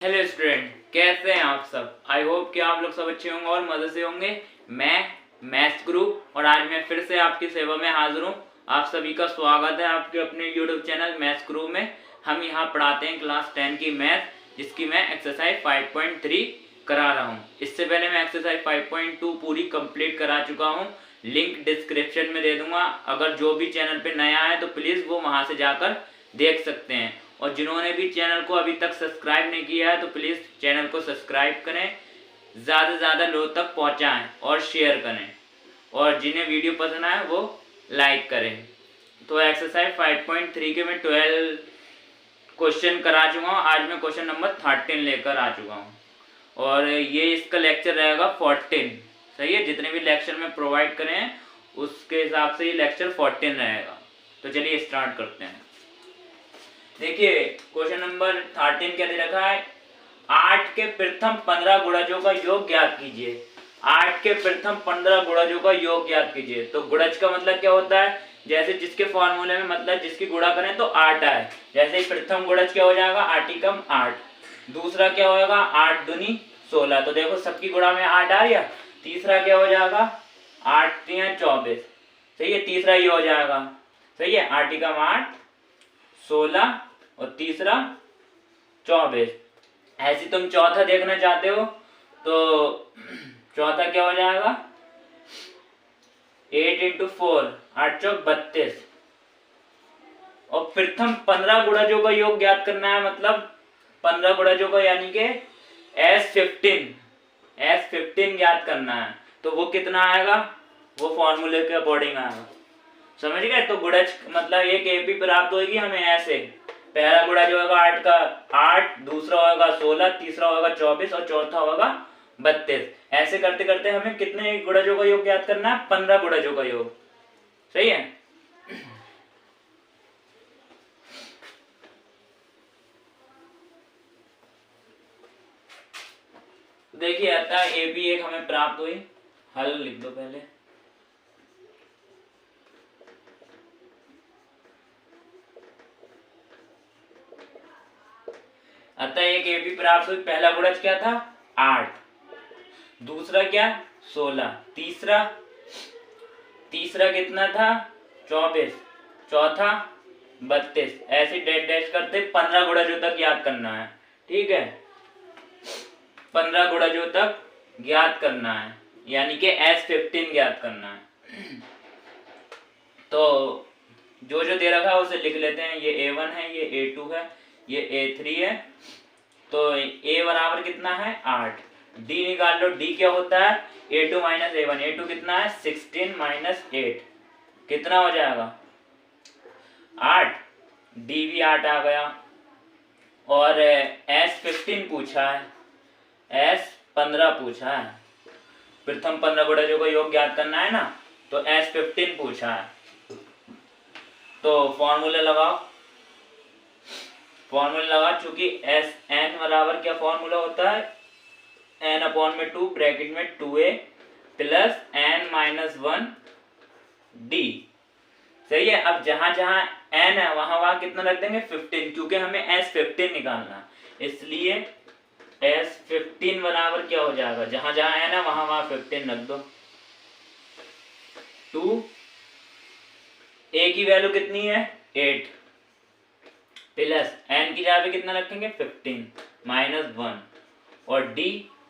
Hello student, कैसे हैं आप सब। आई होप कि आप लोग सब अच्छे होंगे और मज़े से होंगे। मैं मैथ्स गुरु और आज मैं फिर से आपकी सेवा में हाजिर हूँ। आप सभी का स्वागत है आपके अपने यूट्यूब चैनल मैथ्स गुरु में। हम यहाँ पढ़ाते हैं क्लास 10 की मैथ, जिसकी मैं एक्सरसाइज 5.3 करा रहा हूँ। इससे पहले मैं एक्सरसाइज 5.2 पूरी कंप्लीट करा चुका हूँ। लिंक डिस्क्रिप्शन में दे दूंगा। अगर जो भी चैनल पे नया है तो प्लीज़ वो वहाँ से जाकर देख सकते हैं। और जिन्होंने भी चैनल को अभी तक सब्सक्राइब नहीं किया है तो प्लीज़ चैनल को सब्सक्राइब करें, ज़्यादा से ज़्यादा लोग तक पहुँचाएँ और शेयर करें, और जिन्हें वीडियो पसंद आए वो लाइक करें। तो एक्सरसाइज 5.3 के मैं 12 क्वेश्चन करा चुका हूँ। आज मैं क्वेश्चन नंबर 13 लेकर आ चुका हूँ और ये इसका लेक्चर रहेगा 14। सही है, जितने भी लेक्चर में प्रोवाइड करें हैं उसके हिसाब से ये लेक्चर 14 रहेगा। तो चलिए स्टार्ट करते हैं। देखिए क्वेश्चन नंबर 13 क्या दे रखा है। 8 के प्रथम 15 गुणजों का योग ज्ञात कीजिए। 8 के प्रथम 15 गुणजों का योग ज्ञात कीजिए। तो गुणज का मतलब क्या होता है, जैसे जिसके फॉर्मूले में मतलब जिसकी गुणा करें तो 8 आए। जैसे प्रथम गुणज क्या हो जाएगा, 8 एकम 8। दूसरा क्या होगा, 8 दूनी 16। तो देखो सबकी गुणा में 8 आ गया। तीसरा क्या हो जाएगा, 8 3 24। सही है, तीसरा ये हो जाएगा। सही है, 8 एकम 8 16 और तीसरा 24। ऐसे तुम चौथा देखना चाहते हो तो चौथा क्या हो जाएगा, 8 इंटू 4 8 चौक 32। और प्रथम 15 गुणजों का योग ज्ञात करना है, मतलब 15 गुणजों का, यानी कि S15 ज्ञात करना है। तो वो कितना आएगा, वो फॉर्मूले के अकॉर्डिंग आएगा। समझ गए। तो गुणज मतलब एक एपी प्राप्त होगी हमें ऐसे। पहला गुणा जो होगा 8 का 8, दूसरा होगा 16, तीसरा होगा 24 और चौथा होगा 32। ऐसे करते करते हमें कितने गुणजों का योग ज्ञात करना है, 15 गुणजों का योग। सही है। देखिए अतः एपी एक हमें प्राप्त हुई। हल लिख दो पहले। अतः एक एपी प्राप्त हुई। पहला गुणज क्या था, 8, दूसरा क्या 16, तीसरा कितना था 24, चौथा 32। ऐसे डैश डैश करते 15 गुणजों तक याद करना है। ठीक है, 15 गुणजों तक ज्ञात करना है, यानी कि S15 ज्ञात करना है। तो जो जो दे रखा है उसे लिख लेते हैं। ये A1 है, ये A2 है, ये A3 है। तो A बराबर कितना है 8। D निकाल लो। D क्या होता है, A2 माइनस A1। A2 कितना है 16 माइनस 8, कितना हो जाएगा 8। D भी 8 आ गया। और S15 पूछा है, S15 पूछा है। प्रथम 15 गुणजों का योग ज्ञात करना है ना, तो S15 पूछा है। तो फॉर्मूला लगाओ। फॉर्मूला लगा, चूंकि एस एन बराबर क्या फॉर्मूला होता है, एन अपॉन में 2 ब्रैकेट में 2a plus N minus 1 D. सही है। अब जहां जहां एन है वहां वहां कितना रख देंगे 15, क्योंकि हमें S15 निकालना है। इसलिए S15 बराबर क्या हो जाएगा, जहां जहां एन है वहां वहां 15 रख दो। 2 ए की वैल्यू कितनी है 8 प्लस एन की जगह पे कितना रखेंगे 15 माइनस 1 और डी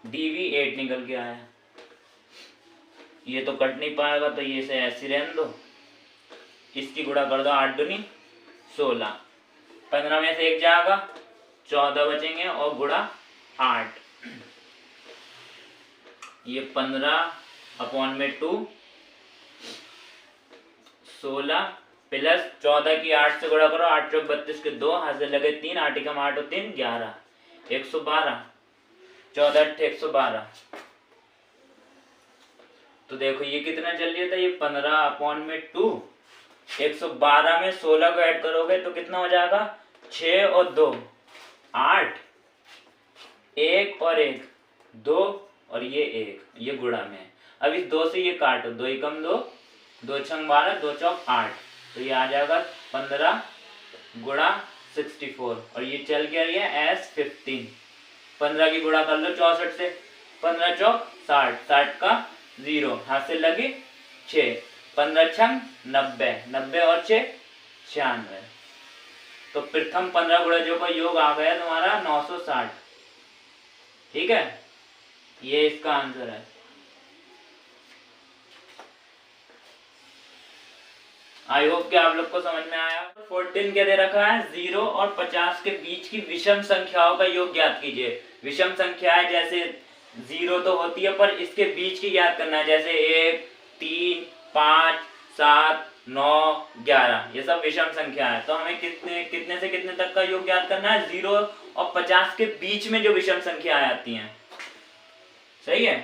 भी 8 निकल के आया। ये तो कट नहीं पाएगा तो ये से ऐसे रहने दो। इसकी गुणा कर दो, 8 दूनी 16, 15 में से 1 जाएगा 14 बचेंगे और गुणा 8। ये 15 अपॉन में 2 16 प्लस 14 की 8 से गुणा करो, 8 चौक 32 के 2 हाथ से लगे 3, 8 एकम 8 और 3 11, 112, 14 8 112। तो देखो ये कितना चल रहा था, ये 15 अपॉन में 2, 112 में 16 को ऐड करोगे तो कितना हो जाएगा 6 और 2 8, 1 और 1 2 और ये 1, ये गुणा में। अब इस 2 से ये काटो, 2 एकम 2, 2 छंग 12, 2 चौक 8, तो ये आ जाएगा 15 गुणा 64 और ये चल गया ये S15। 15 की गुणा कर लो 64 से, 15 चौक 60, 60 का 0, हाथ से लगे 6, 15 छंग 90, 90 और 6 96। तो प्रथम 15 गुणजों का योग आ गया तुम्हारा 960। ठीक है, ये इसका आंसर है। आई होप कि आप लोग को समझ में आया। 14 क्या दे रखा है, 0 और 50 के बीच की विषम संख्याओं का योग ज्ञात कीजिए। विषम संख्या है जैसे 0 तो होती है, पर इसके बीच की ज्ञात करना है, जैसे 1, 3, 5, 7, 9, 11, ये सब विषम संख्या है। तो हमें कितने कितने से कितने तक का योग ज्ञात करना है, 0 और 50 के बीच में जो विषम संख्याएं आती हैं। सही है,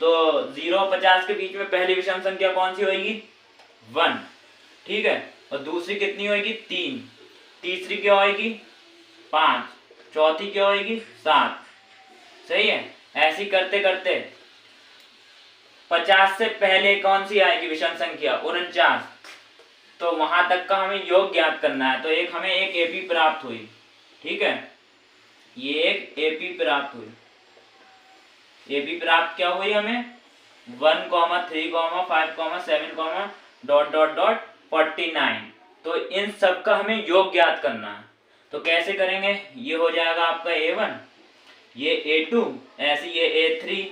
तो 0 और 50 के बीच में पहली विषम संख्या कौन सी होगी, 1। ठीक है, और दूसरी कितनी होगी, 3, तीसरी क्या होगी, 5, चौथी क्या होगी, 7। सही है, ऐसी करते करते 50 से पहले कौन सी आएगी विषम संख्या, 49। तो वहां तक का हमें योग ज्ञात करना है। तो हमें एक एपी प्राप्त हुई। ठीक है, ये एक एपी प्राप्त हुई। एपी प्राप्त क्या हुई हमें, 1, 3, 5, 7, डॉट डॉट डॉट 49। तो इन सब का हमें योग ज्ञात करना है। तो कैसे करेंगे, ये हो जाएगा आपका A1, ये A2, ऐसे ये A3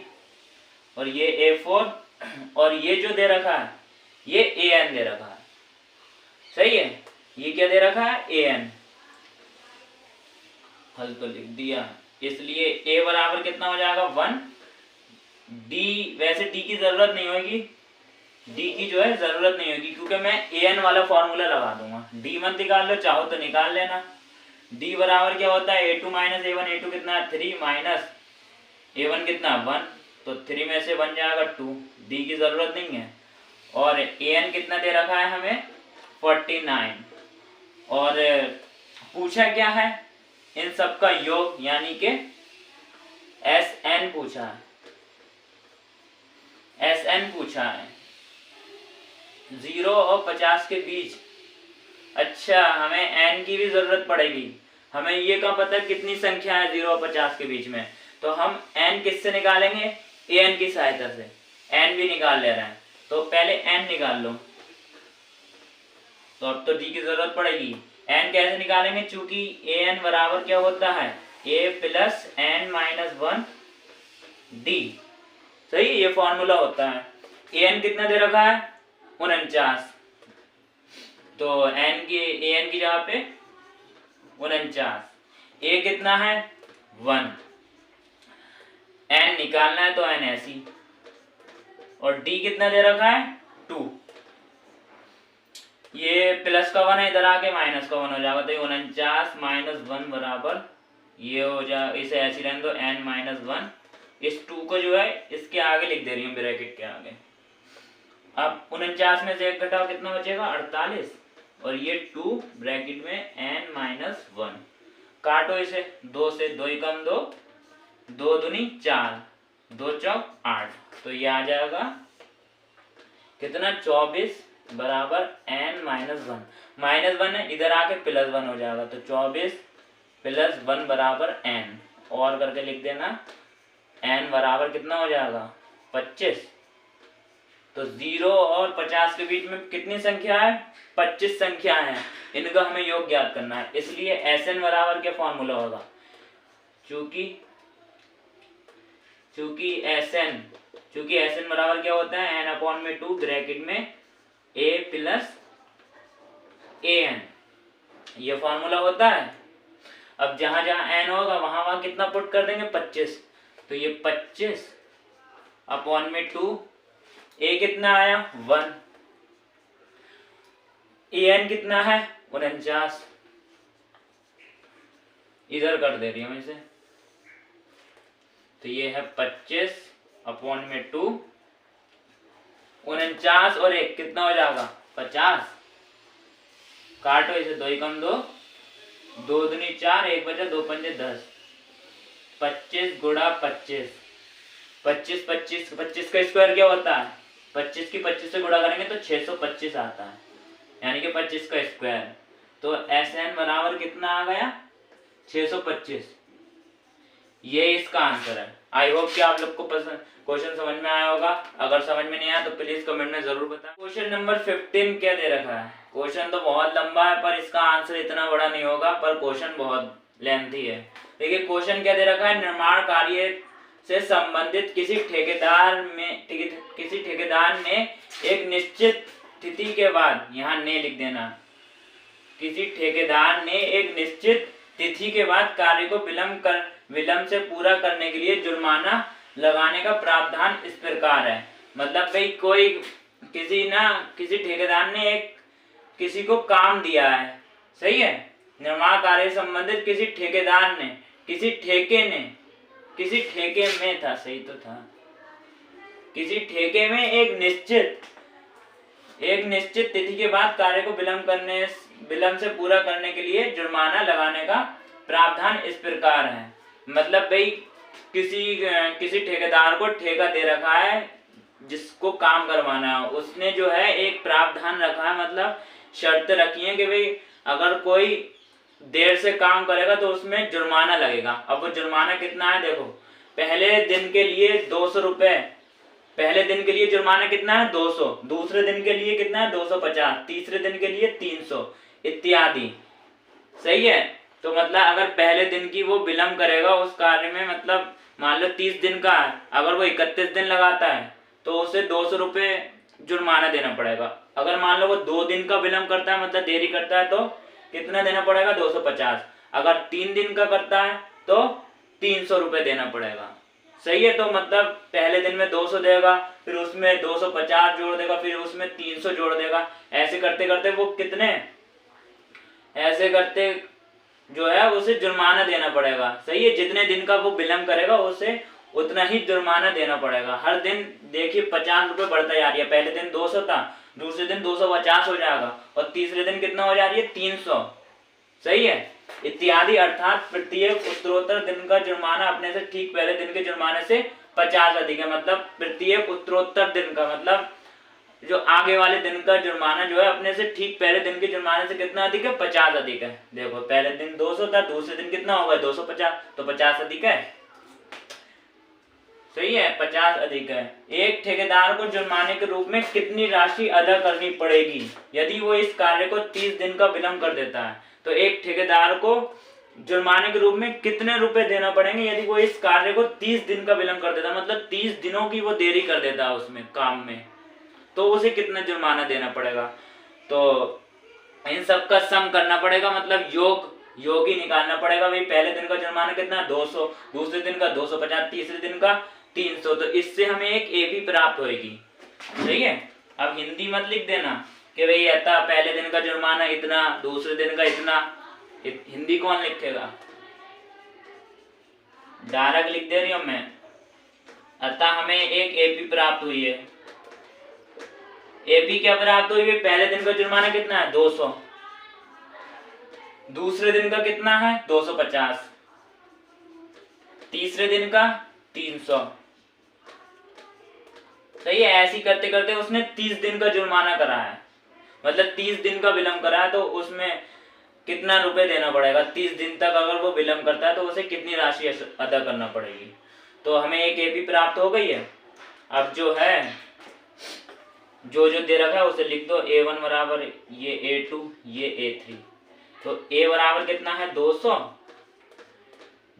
और ये A4, और ये जो दे रखा है ये AN दे रखा है। सही है, ये क्या दे रखा है, AN। हल तो लिख दिया, इसलिए A बराबर कितना हो जाएगा, 1। D, वैसे D की जरूरत नहीं होगी, D की जो है जरूरत नहीं होगी, क्योंकि मैं AN वाला फॉर्मूला लगा दूंगा। D मत निकाल लो, चाहो तो निकाल लेना। D बराबर क्या होता है, A2 माइनस A1, A2 कितना है 3, माइनस A1 कितना 1, तो 3 में से बन जाएगा 2, D की जरूरत नहीं है। और AN कितना दे रखा है हमें, 49। और पूछा क्या है, इन सब का योग, यानी कि SN पूछा है, SN पूछा है 0 और 50 के बीच। अच्छा, हमें n की भी जरूरत पड़ेगी। हमें ये क्या पता कितनी संख्या है 0 और 50 के बीच में, तो हम n किससे निकालेंगे, an की सहायता से। n भी निकाल ले रहे हैं, तो पहले n निकाल लो। तो अब तो d की जरूरत पड़ेगी। n कैसे निकालेंगे, चूंकि an बराबर क्या होता है, a plus n minus 1 d। सही, ये फॉर्मूला होता है। an कितना दे रखा है, 49। तो n की जगह पे 49, a कितना है 1, n निकालना है तो n ऐसी, और d कितना दे रखा है 2। ये प्लस का 1 है, इधर आके माइनस का 1 हो जाएगा, तो 49 माइनस 1 बराबर ये हो जाए, इसे ऐसी रहने दो, n माइनस 1। इस 2 को जो है इसके आगे लिख दे रही हूँ, ब्रैकेट के आगे। अब 49 में से 1 घटाओ, कितना बचेगा 48, और ये 2 ब्रैकेट में n माइनस 1। काटो इसे, 2 से 2 कम 2, 2 दूनी 4, 2 चौक 8, तो ये आ जाएगा कितना 24 बराबर n माइनस 1। माइनस 1 है, इधर आके प्लस 1 हो जाएगा, तो 24 प्लस 1 बराबर n, और करके लिख देना, n बराबर कितना हो जाएगा 25। तो 0 और 50 के बीच में कितनी संख्या है, 25 संख्या है, इनका हमें योग ज्ञात करना है। इसलिए SN बराबर क्या फॉर्मूला होगा, चूंकि SN बराबर क्या होता है, n/2 ब्रैकेट में a प्लस AN, ये फॉर्मूला होता है। अब जहां जहां n होगा वहां कितना पुट कर देंगे 25, तो ये 25/2, a कितना आया 1, AN कितना है 49, इधर कर दे रही हूं इसे, तो ये है 25/2, 49 और 1 कितना हो जाएगा 50। काटो इसे, 2 कम 2, 2 दूनी 4, 1 बचा, 2 पंजे 10, 25 गुणा 25, 25 का स्क्वायर क्या होता है, 25 की 25 से गुणा करेंगे तो 625 आता है, यानी कि 25 का स्क्वायर। तो SN बराबर कितना आ गया 625। ये इसका आंसर है। आई होप कि आप लोग को पसंद क्वेश्चन समझ में आया होगा। अगर समझ में नहीं आया तो प्लीज कमेंट में जरूर बताएं। क्वेश्चन नंबर 15 क्या दे रखा है। क्वेश्चन तो बहुत लंबा है पर इसका आंसर इतना बड़ा नहीं होगा, पर क्वेश्चन बहुत लेंथी है। देखिए क्वेश्चन क्या दे रखा है, निर्माण कार्य से संबंधित किसी ठेकेदार ने एक निश्चित तिथि के बाद, यहाँ ने लिख देना, किसी ठेकेदार ने एक निश्चित तिथि के बाद कार्य को विलंब से पूरा करने के लिए जुर्माना लगाने का प्रावधान इस प्रकार है। मतलब भाई किसी ठेकेदार ने किसी को काम दिया है, सही है, निर्माण कार्य से संबंधित किसी ठेकेदार ने किसी ठेके में था, सही तो था, किसी ठेके में एक निश्चित तिथि के बाद कार्य को विलंब से पूरा करने के लिए जुर्माना लगाने का प्रावधान इस प्रकार है। मतलब भाई किसी ठेकेदार को ठेका दे रखा है जिसको काम करवाना है, उसने जो है एक प्रावधान रखा है, मतलब शर्त रखी है कि भाई अगर कोई देर से काम करेगा तो उसमें जुर्माना लगेगा। अब वो जुर्माना कितना है, देखो पहले दिन के लिए 200 रुपए, पहले दिन के लिए जुर्माना कितना है 200, दूसरे दिन के लिए कितना है 250, तीसरे दिन के लिए 300 इत्यादि, सही है। तो मतलब अगर पहले दिन की वो विलंब करेगा उस कार्य में, मतलब मान लो 30 दिन का है, अगर वो 31 दिन लगाता है तो उसे 200 रुपए जुर्माना देना पड़ेगा। अगर मान लो वो 2 दिन का विलंब करता है, मतलब देरी करता है, तो कितना देना पड़ेगा 250। अगर 3 दिन का करता है तो 300 रुपए देना पड़ेगा, सही है। तो मतलब पहले दिन में 200 देगा, फिर उसमें 250 जोड़ देगा, फिर उसमें 300 जोड़ देगा, ऐसे करते करते वो ऐसे करते जो है उसे जुर्माना देना पड़ेगा, सही है। जितने दिन का वो विलंब करेगा उसे उतना ही जुर्माना देना पड़ेगा हर दिन। देखिए 50 रुपए बढ़ता जा रही है, पहले दिन 200 था, दूसरे दिन 250 हो जाएगा, और तीसरे दिन कितना हो जा रही है 300, सही है, इत्यादि। अर्थात प्रत्येक उत्तरोत्तर दिन का जुर्माना अपने से ठीक पहले दिन के जुर्माने से 50 अधिक है। मतलब प्रत्येक उत्तरोत्तर दिन का मतलब जो आगे वाले दिन का जुर्माना जो है अपने से ठीक पहले दिन के जुर्माने से कितना अधिक है, 50 अधिक है। देखो पहले दिन 200 था, दूसरे दिन कितना होगा 250, तो 50 अधिक है, सही है, 50 अधिक है। एक ठेकेदार को जुर्माने के रूप में कितनी राशि अदा करनी पड़ेगी यदि वो इस कार्य को 30 दिन का विलंब कर देता है। तो एक ठेकेदार को जुर्माने के रूप में कितने रुपए देना पड़ेंगे यदि वो इस कार्य को 30 दिन का विलंब कर देता है, मतलब 30 दिनों की वो देरी कर देता है उसमें काम में, तो उसे कितना जुर्माना देना पड़ेगा। तो इन सब का सम करना पड़ेगा, मतलब योग ही निकालना पड़ेगा। भाई पहले दिन का जुर्माना कितना 200, दूसरे दिन का 250, तीसरे दिन का 300, तो इससे हमें एक एपी प्राप्त होगी, सही है। अब हिंदी मत लिख देना कि भाई अतः पहले दिन का जुर्माना इतना, दूसरे दिन का इतना, हिंदी कौन लिखेगा, डायरेक्ट लिख दे रही हूं मैं। अतः हमें एक एपी प्राप्त हुई है। एपी क्या प्राप्त हुई है, पहले दिन का जुर्माना कितना है 200, दूसरे दिन का कितना है 250, तीसरे दिन का 300, सही है। ऐसी करते करते उसने 30 दिन का जुर्माना करा है, मतलब 30 दिन का विलंब करा है, तो उसमें कितना रुपए देना पड़ेगा 30 दिन तक अगर वो विलंब करता है तो उसे कितनी राशि अदा करना पड़ेगी। तो हमें एक एपी प्राप्त हो गई है। अब जो है जो दे रखा है उसे लिख दो। A1 बराबर ये A2, ये A3, तो A बराबर कितना है 200,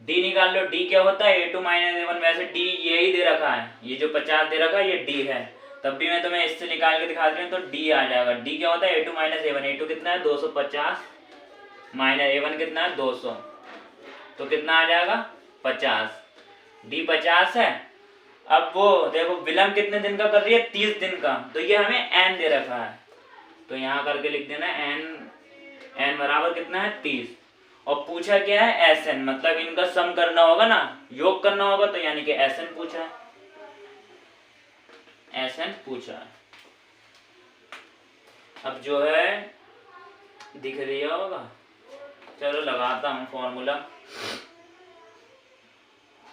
D निकाल लो, D क्या होता है A2 माइनस A1। वैसे D ये ही दे रखा है, ये जो 50 दे रखा है ये D है, तब भी मैं तुम्हें इससे निकाल के दिखा रही हूँ, तो D आ जाएगा। D क्या होता है A2 माइनस A1, A2 कितना है 250 माइनस A1 कितना है 200, तो कितना आ जाएगा 50, D 50 है। अब वो देखो विलंब कितने दिन का कर रही है 30 दिन का, तो ये हमें n दे रखा है, तो यहाँ करके लिख देना n बराबर कितना है 30, और पूछा क्या है Sn, मतलब इनका सम करना होगा ना, योग करना होगा, तो यानी कि Sn पूछा है। अब जो है दिख लिया होगा, चलो लगाता हूँ फॉर्मूला,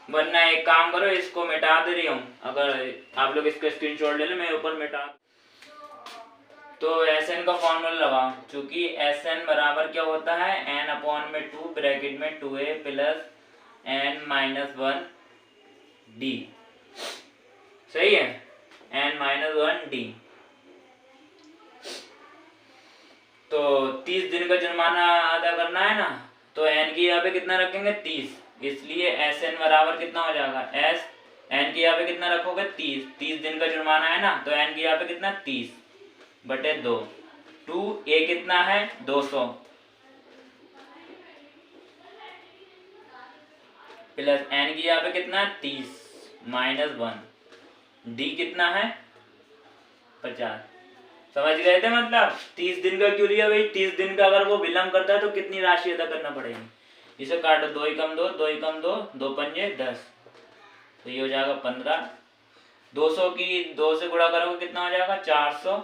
वरना एक काम करो इसको मिटा दे रही हूँ, अगर आप लोग इसका स्क्रीनशॉट ले लो मैं ऊपर मिटा। तो Sn का फॉर्मूला लगाओ, चूंकि Sn बराबर क्या होता है n अपॉन में 2 ब्रैकेट में 2a प्लस n-1 d। सही है, n-1 d। तो 30 दिन का जुर्माना अदा करना है ना, तो n की यहाँ पे कितना रखेंगे 30, इसलिए Sn बराबर कितना हो जाएगा s, n की यहाँ पे कितना रखोगे 30, 30 दिन का जुर्माना है ना, तो n की यहाँ पे कितना 30/2, 2a कितना है 200 प्लस n की यहाँ पे कितना है 30-1, d कितना है 50। समझ गए थे? मतलब 30 दिन का क्यों लिया भाई, 30 दिन का अगर वो विलम्ब करता है तो कितनी राशि अदा करना पड़ेगी। इसे काटो, 2 एकम 2, 2 एकम 2, 2 पंजे 10, तो ये हो जाएगा 15। 200 की 2 से गुणा करोगे कितना हो जाएगा 400,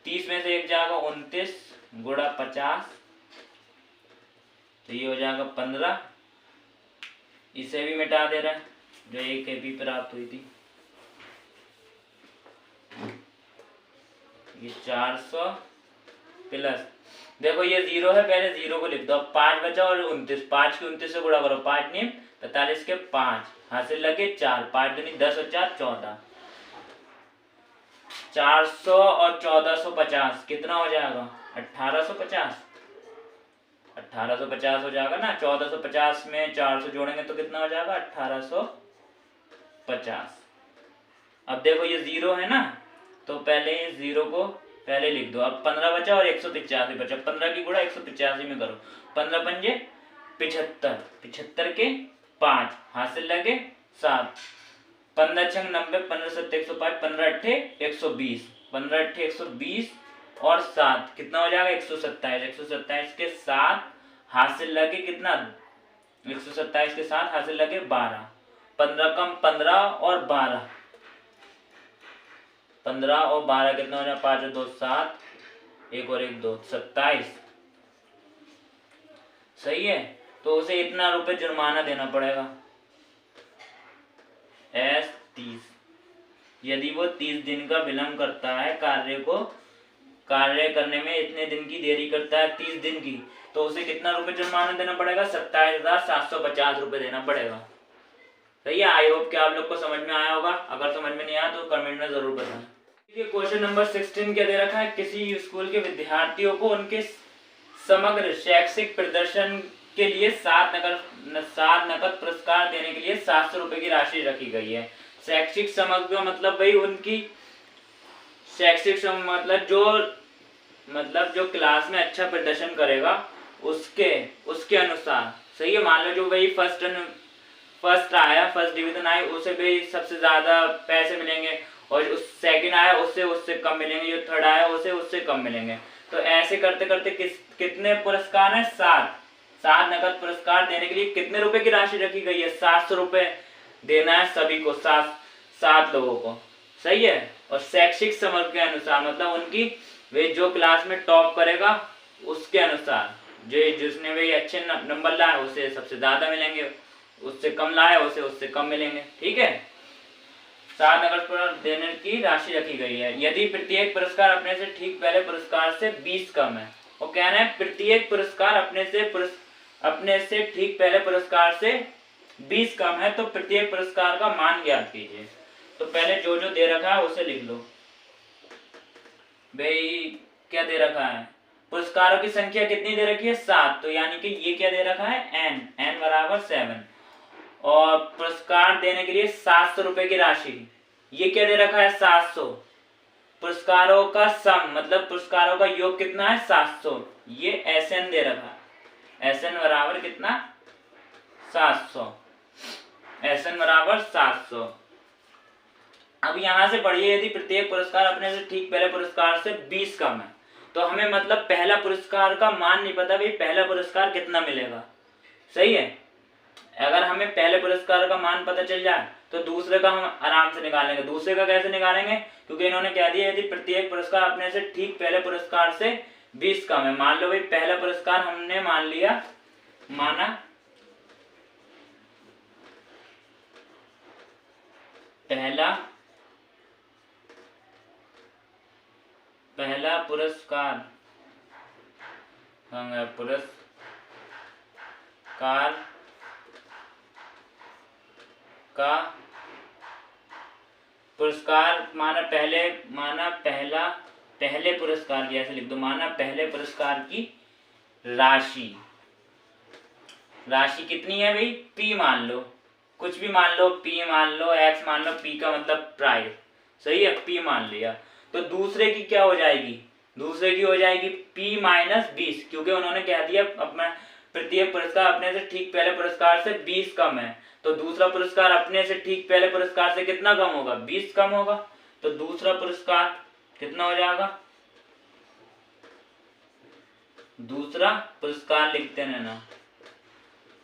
30 में से एक जाएगा 29 गुणा 50, तो ये हो जाएगा 15। इसे भी मिटा दे रहा है जो एक एपी प्राप्त हुई थी, ये 400 प्लस, देखो ये 0 है, पहले 0 को लिख दो, अब 5 बचा और 29, 5 की 29 से गुणा करो, 5 नीम 45 के 5, हासिल लगे 4, 5 दूनी 10 और 4 14, 400 और 1450 कितना हो जाएगा 1850, 1850 हो जाएगा ना। 1450 में 400 जोड़ेंगे तो कितना हो जाएगा 1850। अब देखो ये 0 है ना, तो पहले इस 0 को पहले लिख दो, अब 15 बचा और 185 बचा, 15 की गुणा 185 में करो, 15 पंजे 75, 75 के 5, हासिल लगे 7, 15 छंग 90, 15 7 105, 15 अट्ठे 120, 15 अट्ठे 120 और 7 कितना हो जाएगा 127, 127 के 7 हासिल लगे कितना 127 के 7 हासिल लगे 12, 15 कम 15 और 12, 15 और 12 कितना हो जाए 5 और 2 7, 1 और 1 2 27। सही है, तो उसे इतना रुपए जुर्माना देना पड़ेगा S 30, यदि वो 30 दिन का विलम्ब करता है कार्य करने में इतने दिन की देरी करता है 30 दिन की, तो उसे कितना रुपए जुर्माना देना पड़ेगा 27,750 रुपए देना पड़ेगा। सही है, आई होप कि आप लोग को समझ में आया होगा, अगर समझ में नहीं आया तो कमेंट में जरूर बताएं। क्वेश्चन नंबर 16 क्या दे रखा है, किसी स्कूल के विद्यार्थियों को उनके समग्र शैक्षिक प्रदर्शन के लिए 7 नकद पुरस्कार देने के लिए 700 रुपए की राशि रखी गई है। शैक्षिक समग्र मतलब भाई उनकी शैक्षिक मतलब जो क्लास में अच्छा प्रदर्शन करेगा उसके अनुसार। सही है, मान लो जो भाई फर्स्ट आया, फर्स्ट डिवीजन आया, उसे भी सबसे ज्यादा पैसे मिलेंगे, और उस सेकंड आया उससे कम मिलेंगे, जो थर्ड आया उससे कम मिलेंगे। तो ऐसे करते करते कितने पुरस्कार हैं 7 नकद पुरस्कार देने के लिए कितने रुपए की राशि रखी गई है 700 रुपए देना है सभी को, 7 लोगों को। सही है, और शैक्षिक समग्र के अनुसार मतलब उनकी वे जो क्लास में टॉप करेगा उसके अनुसार, जो जिसने वे अच्छे नंबर लाए उसे सबसे ज्यादा मिलेंगे, उससे कम लाए उससे कम मिलेंगे। ठीक है, 7 नकद पुरस्कार देने की राशि रखी गई है यदि प्रत्येक पुरस्कार अपने से ठीक पहले पुरस्कार से 20 कम है। वो कहना है प्रत्येक पुरस्कार अपने से ठीक पहले पुरस्कार से 20 कम है तो प्रत्येक पुरस्कार का मान ज्ञात कीजिए। तो पहले जो दे रखा है उसे लिख लो। भाई क्या दे रखा है, पुरस्कारों की संख्या कितनी दे रखी है 7, तो यानी कि ये क्या दे रखा है n बराबर 7, और पुरस्कार देने के लिए 700 रुपए की राशि, ये क्या दे रखा है 700। पुरस्कारों का सम मतलब पुरस्कारों का योग कितना है 700, ये Sn दे रखा है, Sn बराबर कितना 700, Sn बराबर 700। अब यहां से पढ़िए, यदि प्रत्येक पुरस्कार अपने से ठीक पहले पुरस्कार से 20 कम है, तो हमें मतलब पहला पुरस्कार का मान नहीं पता भाई पहला पुरस्कार कितना मिलेगा। सही है, अगर हमें पहले पुरस्कार का मान पता चल जाए तो दूसरे का हम आराम से निकालेंगे। दूसरे का कैसे निकालेंगे, क्योंकि इन्होंने कह दिया यदि प्रत्येक पुरस्कार अपने से ठीक पहले पुरस्कार से 20 कम है। मान लो भाई पहला पुरस्कार हमने माना पहला पुरस्कार का पुरस्कार पहले पुरस्कार की, ऐसे लिख दो, माना पहले पुरस्कार की राशि कितनी है भाई, P मान लो, कुछ भी मान लो, P मान लो, X मान लो, P का मतलब प्राइस, सही है, P मान लिया। तो दूसरे की क्या हो जाएगी, दूसरे की हो जाएगी P माइनस 20, क्योंकि उन्होंने कह दिया अपना प्रत्येक पुरस्कार अपने से ठीक पहले पुरस्कार से 20 कम है, तो दूसरा पुरस्कार अपने से ठीक पहले पुरस्कार से कितना कम होगा, 20 कम होगा। तो दूसरा पुरस्कार कितना हो जाएगा, दूसरा पुरस्कार लिखते रहना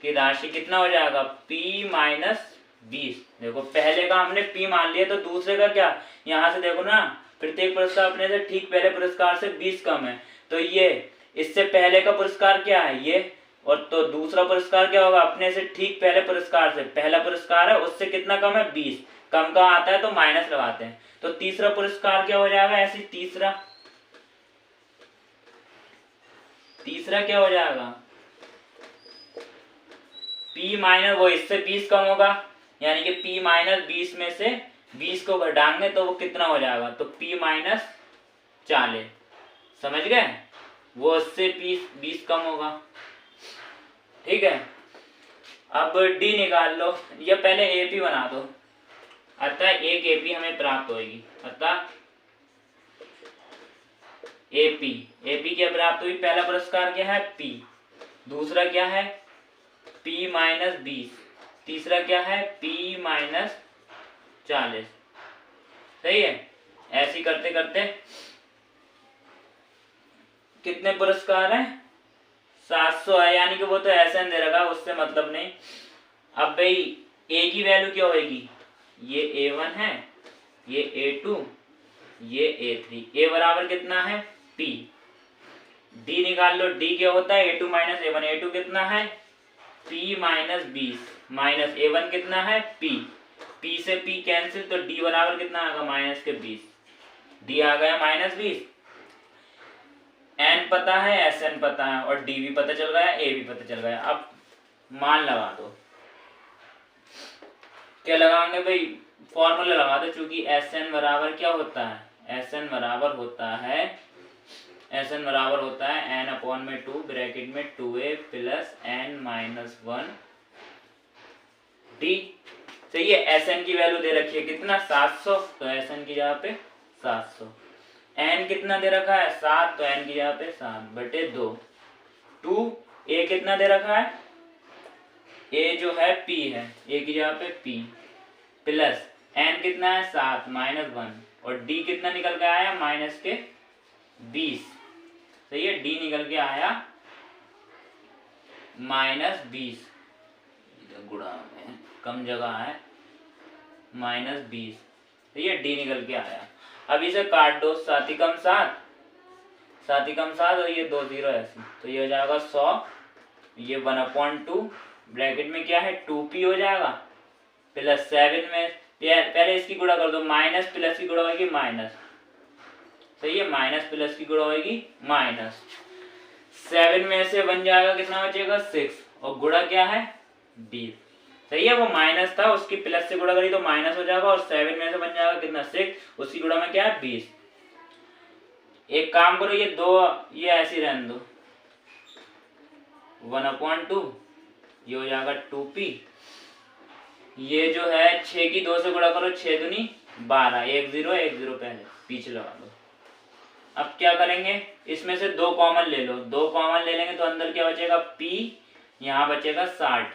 कि राशि कितना हो जाएगा, P माइनस 20। देखो पहले का हमने P मान लिया, तो दूसरे का क्या, यहाँ से देखो ना, प्रत्येक पुरस्कार अपने से ठीक पहले पुरस्कार से 20 कम है, तो ये इससे पहले का पुरस्कार क्या है ये, और तो दूसरा पुरस्कार क्या होगा, अपने से ठीक पहले पुरस्कार से, पहला पुरस्कार है उससे कितना कम है, 20, कम का आता है तो माइनस लगाते हैं। तो तीसरा पुरस्कार क्या हो जाएगा, ऐसे तीसरा क्या हो जाएगा, P माइनस, वो इससे 20 कम होगा, यानी कि P माइनस 20 में से 20 को घटाएंगे तो वो कितना हो जाएगा, तो P माइनस 40, समझ गए, वो उससे 20 कम होगा, ठीक है। अब D निकाल लो, या पहले AP बना दो, अतः एक AP हमें प्राप्त होगी, अतः AP क्या प्राप्त हुई, पहला पुरस्कार क्या है P, दूसरा क्या है P माइनस 20, तीसरा क्या है P माइनस 40, सही है। ऐसे करते करते कितने पुरस्कार हैं, 700 है, यानी कि वो तो ऐसे दे रखा, उससे मतलब नहीं। अब भाई A की वैल्यू क्या होगी, ये A1 है, ये A2, ये A3, A बराबर कितना है P। D निकाल लो, D क्या होता है, A2 माइनस A1, A2 कितना है P माइनस 20, माइनस A1 कितना है P, P से P कैंसिल, तो D बराबर कितना आएगा, माइनस के 20, D आ गया माइनस 20। N पता है, SN पता है, और D भी पता चल गया, A भी पता चल गया। अब मान लगा दो, क्या लगाएंगे भाई, फॉर्मूला लगा दो, चूंकि SN बराबर क्या होता है, SN बराबर होता है n अपॉन में 2 ब्रैकेट में 2a plus n minus 1 d, सही है। SN की वैल्यू दे रखी है कितना, 700, तो SN की जगह पे 700, n कितना दे रखा है 7, तो n की जगह पे 7 बटे 2, 2a कितना दे रखा है, a जो है P है, a की जगह पे P, प्लस n कितना है 7 माइनस 1, और d कितना निकल के आया, माइनस के 20, सही है, D निकल के आया माइनस 20, गुणा में कम जगह है, माइनस 20, सही है, D निकल के आया। अब इसे काट दो, 7 कम 7 और ये 2 0 ऐसे, तो ये हो जाएगा 100, ये 1/2 ब्रैकेट में क्या है 2p हो जाएगा, प्लस 7 में पहले इसकी गुणा कर दो, माइनस प्लस की गुणा होगी माइनस, सही है, माइनस प्लस की गुणा होगी माइनस, 7 में से बन जाएगा कितना बचेगा 6, और गुणा क्या है 20, सही है, वो माइनस था, उसकी प्लस से गुणा करी तो माइनस हो जाएगा, और 7 में से बन जाएगा कितना 6, उसकी गुणा में क्या है 20। एक काम करो, ये दो ये ऐसी रहने दो, 1/2, ये हो जाएगा 2p, ये जो है 6 की 2 से गुणा करो, 6 दूनी 12, 1 0 पहले पीछे लगा दो। अब क्या करेंगे, इसमें से 2 कॉमन ले लो, 2 कॉमन ले लेंगे तो अंदर क्या बचेगा p, यहाँ बचेगा 60,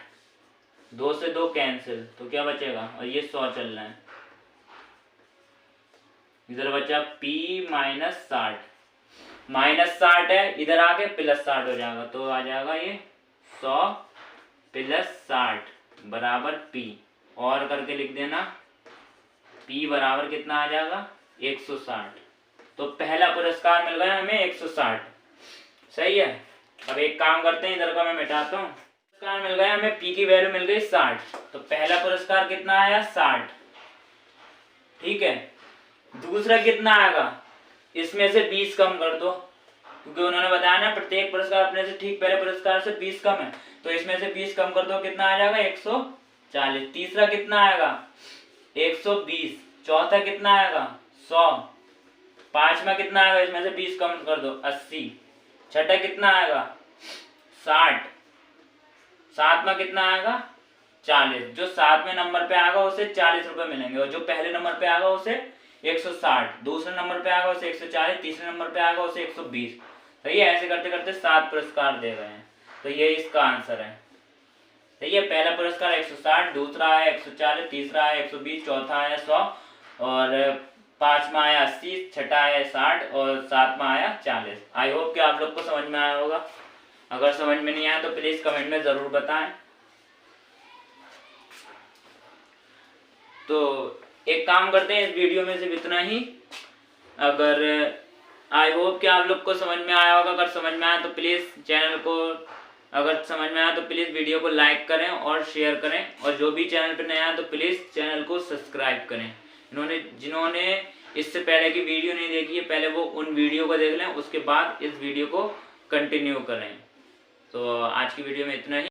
2 से 2 कैंसिल, तो क्या बचेगा, और ये 100 चल रहा है, इधर बचा p माइनस 60, माइनस 60 है, इधर आके प्लस 60 हो जाएगा, तो आ जाएगा ये 100 प्लस 60 बराबर p, और करके लिख देना p बराबर कितना आ जाएगा 160, तो पहला पुरस्कार मिल गया हमें 160, सही है। अब एक काम करते हैं, इधर का मैं मिटाता हूँ, पुरस्कार मिल गया हमें, p की वैल्यू मिल गई 60, तो पहला पुरस्कार कितना आया 60, ठीक है। दूसरा कितना आएगा, इसमें से 20 कम कर दो, क्योंकि उन्होंने बताया ना प्रत्येक पुरस्कार अपने से ठीक पहले पुरस्कार से 20 कम है, तो इसमें से 20 कम कर दो, कितना आ जाएगा 140, 40। तीसरा कितना आएगा 120। चौथा कितना आएगा 100। पांचवा कितना आएगा, इसमें से 20 कम कर दो 80। छठा कितना आएगा 60। सातवां कितना आएगा 40। जो सातवें नंबर पे आएगा उसे 40 रुपए मिलेंगे और जो पहले नंबर पे आएगा उसे 160, दूसरे नंबर पे आएगा उसे 140, तीसरे नंबर पे आएगा उसे 120। सही है, ऐसे करते करते 7 पुरस्कार दे गए हैं। तो ये इसका आंसर है। सही है, पहला पुरस्कार 160, दूसरा आया 140, तीसरा आया 120, चौथा आया 100 और पांचवा आया 80, छठा आया 60 और सातवां आया 40। आई होप कि आप लोग को समझ में आया होगा। अगर समझ में नहीं आया तो प्लीज कमेंट में जरूर बताएं। तो एक काम करते हैं, इस वीडियो में सिर्फ इतना ही। अगर आई होप कि आप लोग को समझ में आया होगा। अगर समझ में आया तो प्लीज चैनल को, अगर समझ में आया तो प्लीज वीडियो को लाइक करें और शेयर करें, और जो भी चैनल पर नया है तो प्लीज चैनल को सब्सक्राइब करें। जिन्होंने इससे पहले की वीडियो नहीं देखी है, पहले वो उन वीडियो को देख लें, उसके बाद इस वीडियो को कंटिन्यू करें। तो आज की वीडियो में इतना ही।